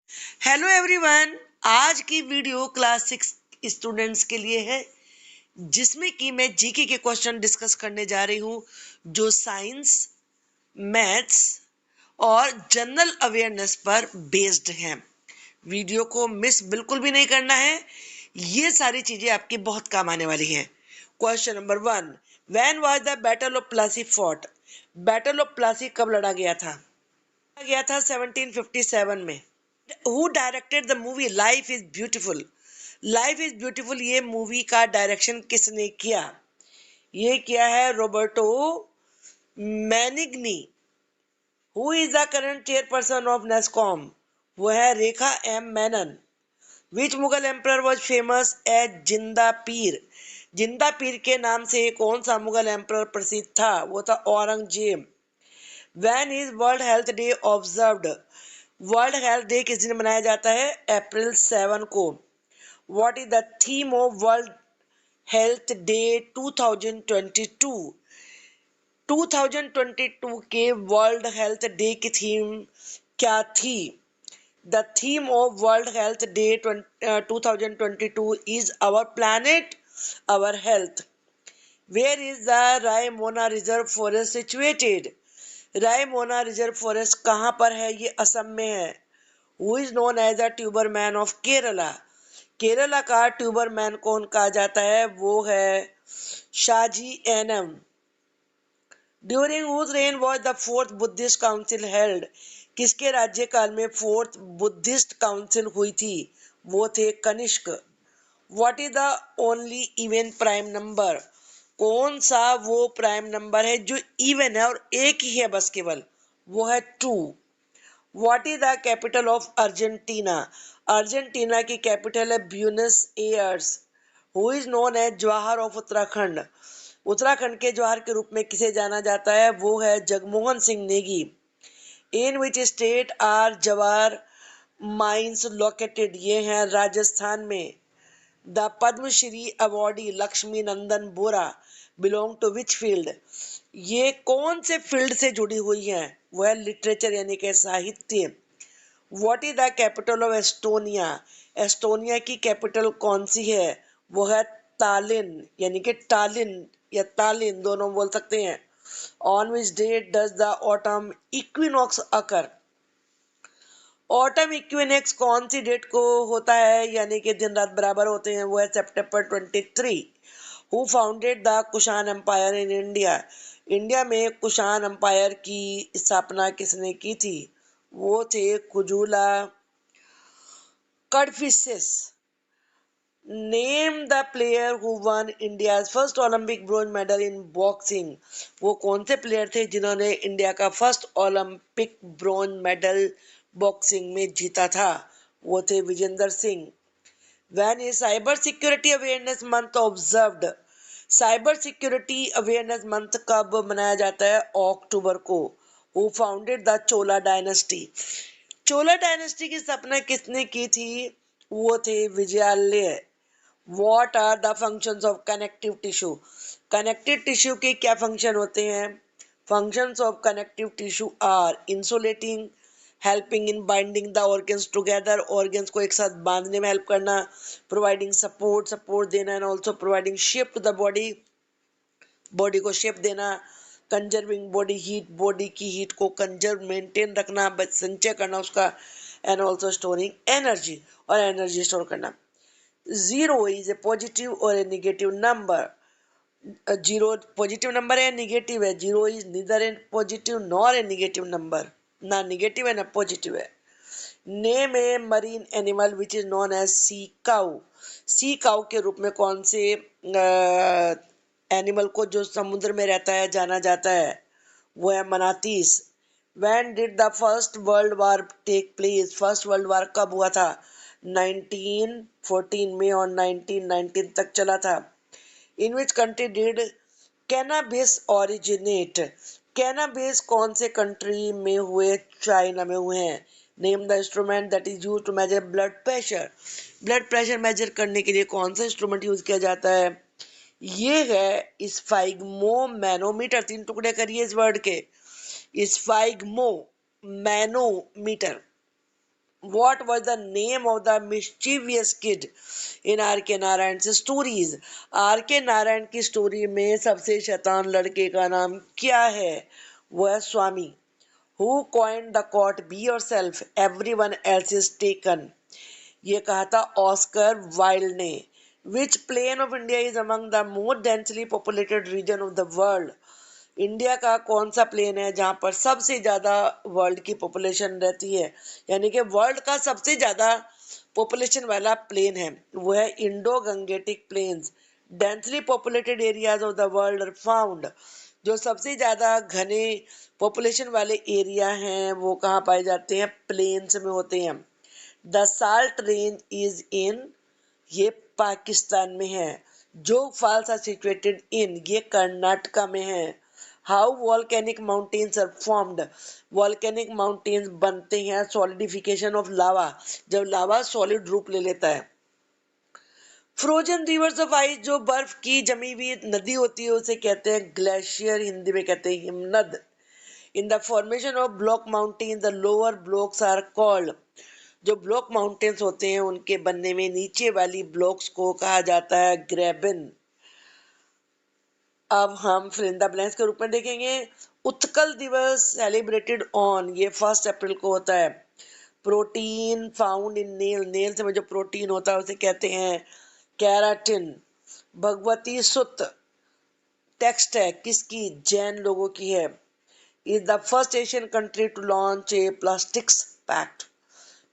Hello everyone. आज की video class 6 students के लिए है, जिसमें कि मैं जीके के क्वेश्चन डिस्कस करने जा रही हूँ, जो साइंस, मैथ्स और जनरल अवेयरनेस पर बेस्ड हैं। वीडियो को मिस बिल्कुल भी नहीं करना है, ये सारी चीजें आपकी बहुत काम आने वाली हैं। Question number 1, when was the battle of Plassey fought? Battle of Plassey कब लड़ा गया था? 1757 में। Who directed the movie life is beautiful? Life is beautiful ये मूवी का डायरेक्शन किसने किया? ये किया है Roberto Benigni. Who is the current chairperson of NASSCOM? वो है Rekha M Menon. Which Mughal emperor was famous as Zinda Pir? जिंदा पीर के नाम से कौन सा मुगल एम्परर प्रसिद्ध था? वो था Aurangzeb. When is world health day observed? World health day किस दिन मनाया जाता है? अप्रैल 7 को। What is the theme of world health day 2022? 2022 के वर्ल्ड हेल्थ डे की थीम क्या थी? The theme of World Health Day 2022 is Our Planet, Our Health. Where is the Raimona Reserve Forest situated? Raimona reserve forest कहाँ पर है? ये असम में है। Who is known as the tuber man of Kerala? Kerala का ट्यूबर मैन कौन कहा जाता है? वो है Shaji Enam. During whose reign was the fourth Buddhist council held? किसके राज्यकाल में फोर्थ बुद्धिस्ट काउंसिल हुई थी? वो थे Kanishka. What is the only even prime number? कौन सा वो प्राइम नंबर है जो इवन है और एक ही है बस केवल? वो है 2। What is the capital of Argentina? Argentina की कैपिटल है Buenos Aires. Who is known as Jawahar of Uttarakhand? Uttarakhand के जवाहर के रूप में किसे जाना जाता है? वो है Jagmohan Singh Negi. In which state are Jawahar mines located? ये हैं राजस्थान में। The Padma Shri awardee Lakshmi Nandan Bora belong to which field? ये कौन से फील्ड से जुड़ी हुई हैं? वो है लिटरेचर यानी कि साहित्य। What is the capital of Estonia? Estonia की कैपिटल कौन सी है? वो है तालिन यानी कि टालिन या तालिन दोनों बोल सकते हैं। On which date does the autumn equinox occur? Autumn equinox कौन सी डेट को होता है यानी कि दिन रात बराबर होते हैं? वो है सितंबर 23। Who founded the Kushan empire in India? India में कुषाण एम्पायर की स्थापना किसने की थी? वो थे Kujula Kadphises. Name the player who won India first Olympic bronze medal in boxing? वो कौन से प्लेयर थे जिन्होंने इंडिया का first Olympic bronze medal boxing में जीता था? वो थे Vijender Singh. When is Cyber Security Awareness Month observed? Cyber security awareness month कब मनाया जाता है? अक्टूबर को। Who founded the Chola dynasty? Chola dynasty की स्थापना किसने की थी? वो थे Vijayalaya. What are the functions of connective tissue? Connective tissue के क्या फंक्शन होते हैं? Functions of connective tissue are insulating, helping in binding the organs together, organs को एक साथ बांधने में हेल्प करना, providing support देना, and also providing shape to the body, body को शेप देना, कंजर्विंग बॉडी हीट, बॉडी की हीट को कंजर्व मेंटेन रखना, संचय करना उसका, एंड ऑल्सो स्टोरिंग एनर्जी और एनर्जी स्टोर करना। जीरो इज ए पॉजिटिव और a negative number? Zero positive number है, निगेटिव है? Zero is neither a positive nor a negative number, ना निगेटिव है ना पॉजिटिव है। Name a marine animal which is known as sea cow? Sea cow के रूप में कौन से एनिमल को जो समुद्र में रहता है जाना जाता है? वो है मनातीस। When did the first world war take place? First world war कब हुआ था? 1914 में और 1919 तक चला था। In which country did cannabis originate? Cannabis कौन से कंट्री में हुए? चाइना में हुए हैं। Name the instrument that is use to measure blood pressure? Blood pressure measure करने के लिए कौन सा इंस्ट्रूमेंट यूज किया जाता है? ये है स्फाइग्मोमैनोमीटर। 3 टुकड़े करिए इस वर्ड के। Sphygmomanometer. What was the name of the mischievous kid in R K Narayan stories? Are K Narayan की स्टोरी में सबसे शैतान लड़के का नाम क्या है? वो है स्वामी. Who coined the quote be yourself everyone else is taken? ये कहा था ऑस्कर वाइल्ड ने. Which plain of India is among the more densely populated region of the world? India का कौन सा प्लेन है जहां पर सबसे ज्यादा वर्ल्ड की पॉपुलेशन रहती है, यानी कि वर्ल्ड का सबसे ज्यादा पॉपुलेशन वाला प्लेन है, वो है Indo Gangetic plains. Densely populated areas of the world are found. जो सबसे ज्यादा घने पॉपुलेशन वाले एरिया हैं वो कहाँ पाए जाते हैं? प्लेन्स में होते हैं. The salt range is in, ये पाकिस्तान में है. जोग फॉल्स आर सिचुएटेड इन, ये कर्नाटका में है. How volcanic mountains are formed, volcanic mountains बनते हैं सॉलिडिफिकेशन ऑफ लावा, जब लावा सॉलिड रूप ले लेता है. फ्रोजन रिवर्स ऑफ आइस, जो बर्फ की जमी हुई नदी होती है उसे कहते हैं ग्लेशियर, हिंदी में कहते हैं हिमनद. In the formation of block mountain the lower blocks are called, जो ब्लॉक माउंटेन्स होते हैं उनके बनने में नीचे वाली ब्लॉक्स को कहा जाता है ग्रेबन. अब हम फिल इन द ब्लैंक्स के रूप में देखेंगे. उत्कल दिवस सेलिब्रेटेड ऑन, ये 1 अप्रैल को होता है. Protein found in nail, nail से में जो प्रोटीन होता है उसे कहते हैं कैराटिन. भगवती सुत टेक्स्ट है किसकी? जैन लोगों की है. Is the first Asian country to launch a plastics pact,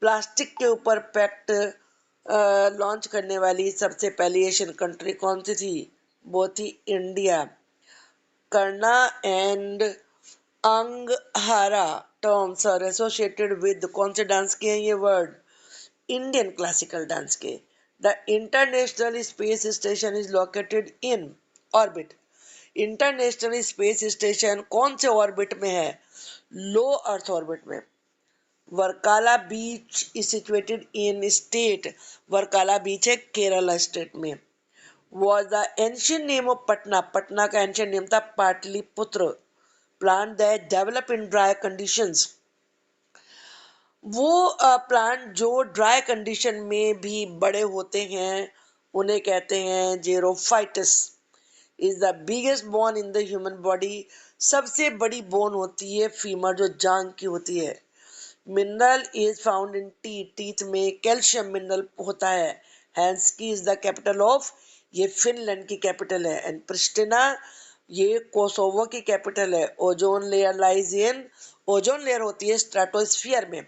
plastic के ऊपर पैक्ट लॉन्च करने वाली सबसे पहली एशियन कंट्री कौन सी थी? वो थी India. Karana and angahara terms are associated with कौन से डांस के हैं ये वर्ड? इंडियन क्लासिकल डांस के. The international space station is located in orbit, international space station कौन से ऑर्बिट में है? लो अर्थ ऑर्बिट में. Varkala beach is situated in state, Varkala beach है केरला स्टेट में. was the ancient name of Patna, Patna का ancient name था Pataliputra. plant that develop in dry conditions, वो प्लांट जो ड्राई कंडीशन में भी बड़े होते हैं उन्हें कहते हैं xerophytes. Is the biggest bone in the human body, सबसे बड़ी बोन होती है फीमर जो जांग की होती है. Mineral is found in teeth, teeth में कैल्शियम मिनरल होता है. Helsinki is the capital of, ये फिनलैंड की कैपिटल है. एंड प्रिस्टिना ये कोसोवो की कैपिटल है. Ozone layer lies in, ozone layer होती है स्ट्रेटोस्फीयर में.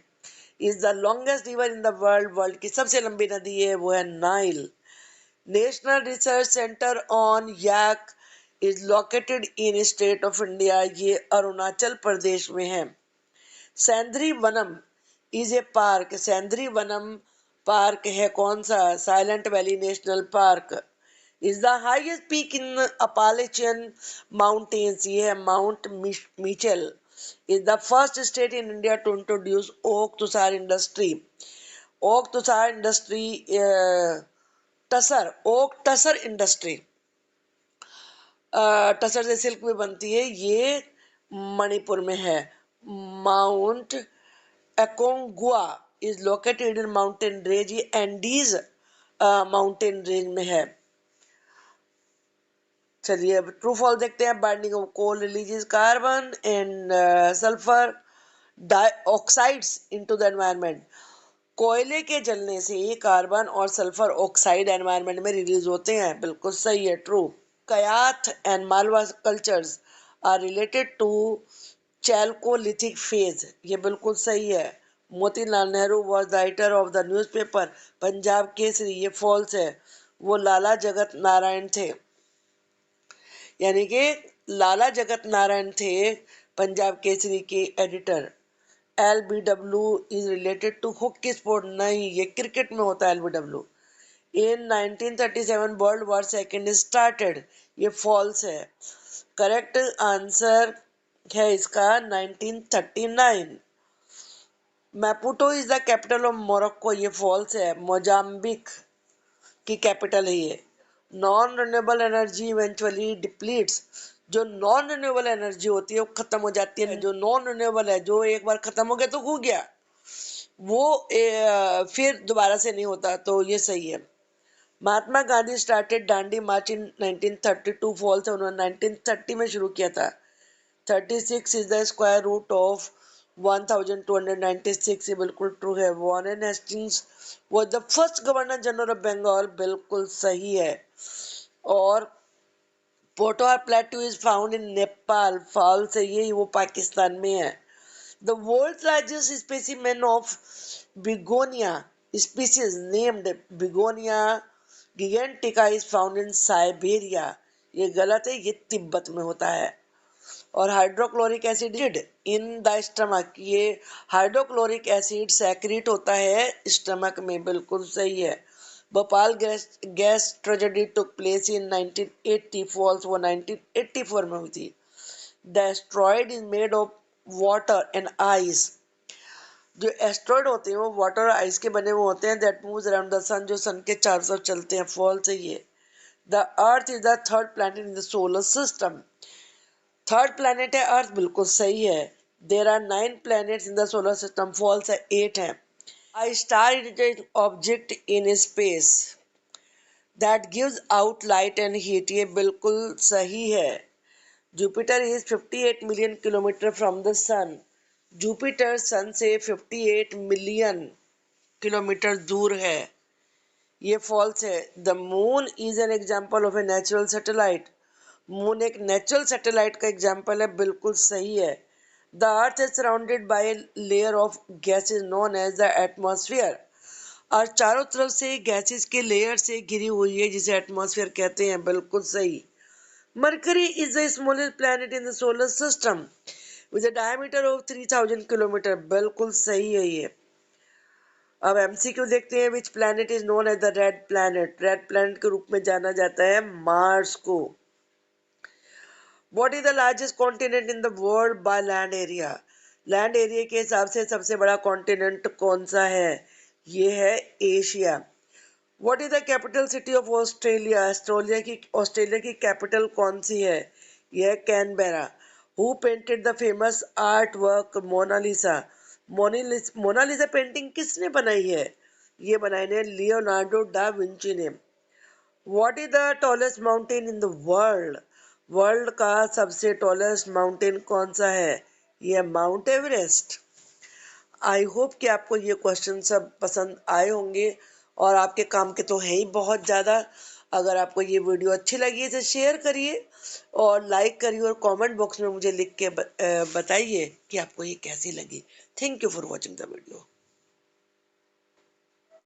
Is the longest river in the world, world की सबसे लंबी नदी है वो है Nile. National research centre on yak is located in state of India, ये अरुणाचल प्रदेश में है. Sairandhri Vanam is a park, Sairandhri Vanam park है कौन सा? Silent valley national park. Is the highest peak in Appalachian mountains, ये है mount Mitchell. Is the first state in India to introduce oak tussar industry, oak tussar industry tasar, oak tasar industry, tasar से silk भी बनती है, ये मणिपुर में है. Mount Aconcagua is located in mountain range, ये एंडीज माउंटेन रेंज में है. चलिए अब ट्रू फॉल देखते हैं. Burning of coal releases carbon and sulphur dioxides into the environment, कोयले के जलने से कार्बन और सल्फर ऑक्साइड एनवायरनमेंट में रिलीज होते हैं. बिल्कुल सही है, true. Kayatha and Malwa cultures are related to chalcolithic phase, ये बिल्कुल सही है. Motilal Nehru was the writer of the newspaper Punjab Kesari, ये फॉल्स है. वो लाला जगत नारायण थे, यानी कि लाला जगत नारायण थे पंजाब केसरी के editor. LBW is related to hockey sport, नहीं ये क्रिकेट में होता है LBW. In 1937 world war second started, ये फॉल्स है. करेक्ट आंसर है इसका 1939. Maputo is the capital of Morocco, ये फॉल्स है. मोजाम्बिक की कैपिटल है ये. Non renewable energy eventually depletes, जो नॉन रिन्यूएबल एनर्जी होती है वो खत्म हो जाती है. जो नॉन रिन्यूएबल है, जो एक बार खत्म हो गया तो हो गया. वो फिर दोबारा से नहीं होता, तो ये सही है। Mahatma Gandhi started Dandi march in 1932 false से उन्होंने 1930 में शुरू किया था। 36 is the square root of 1296, ये बिल्कुल ट्रू है। Warren Hastings was the first governor general of Bengal, बिल्कुल सही है। और Potohar plateau is found in Nepal, false से ये वो पाकिस्तान में है। The world's largest specimen of Begonia species named Begonia gigantica is found in Siberia. ये गलत है, ये तिब्बत में होता है। और hydrochloric acid in the stomach, ये हाइड्रोक्लोरिक एसिड सेक्रेट होता है स्टमक में, बिल्कुल सही है। Bhopal gas tragedy took place in 1980, false वो 1984 में हुई थी। The asteroid is made of water and ice, जो एस्ट्रॉयड होते हैं वो वाटर और आइस के बने हुए होते हैं। दैट मूव्स अराउंड द सन, जो सन के चारों तरफ चलते हैं, फॉल्स है ये। The earth is the third planet in the solar system, third planet है अर्थ, बिल्कुल सही है। There are 9 planets in the solar system, false है 8 है। A star is an object in space that gives out light and heat, ये बिल्कुल सही है। Jupiter is 58 million kilometre from the sun, Jupiter sun से 58 मिलियन किलोमीटर दूर है, ये फॉल्स है। The moon is an example of a natural satellite, moon एक नेचुरल सैटेलाइट का एग्जाम्पल है, बिल्कुल सही है। The earth is surrounded by layer of gases known as the atmosphere, और चारों तरफ से गैसेस के लेयर से घिरी हुई है, जिसे एटमॉस्फेयर कहते हैं, बिल्कुल सही। Mercury is the smallest planet in the solar system with a diameter of 3000 kilometre, बिल्कुल सही है ये। अब एमसीक्यू देखते हैं। Which planet is known as the red planet, red planet के रूप में जाना जाता है मार्स को। What is the largest continent in the world by land area, land area के हिसाब से सबसे बड़ा कॉन्टिनेंट कौन सा है, ये है Asia. What is the capital city of Australia, Australia की कैपिटल कौन सी है, यह है Canberra. Who painted the famous art work Mona Lisa, Mona Lisa painting किसने बनाई है, ये बनाई ने लियोनार्डो डा विंची ने। What is the tallest mountain in the world, world का सबसे टॉलेस्ट माउंटेन कौन सा है, यह माउंट एवरेस्ट। आई होप कि आपको ये क्वेश्चन सब पसंद आए होंगे, और आपके काम के तो है ही बहुत ज़्यादा। अगर आपको ये वीडियो अच्छी लगी तो शेयर करिए और लाइक करिए, और कमेंट बॉक्स में मुझे लिख के बताइए कि आपको ये कैसी लगी। Thank you for watching the video.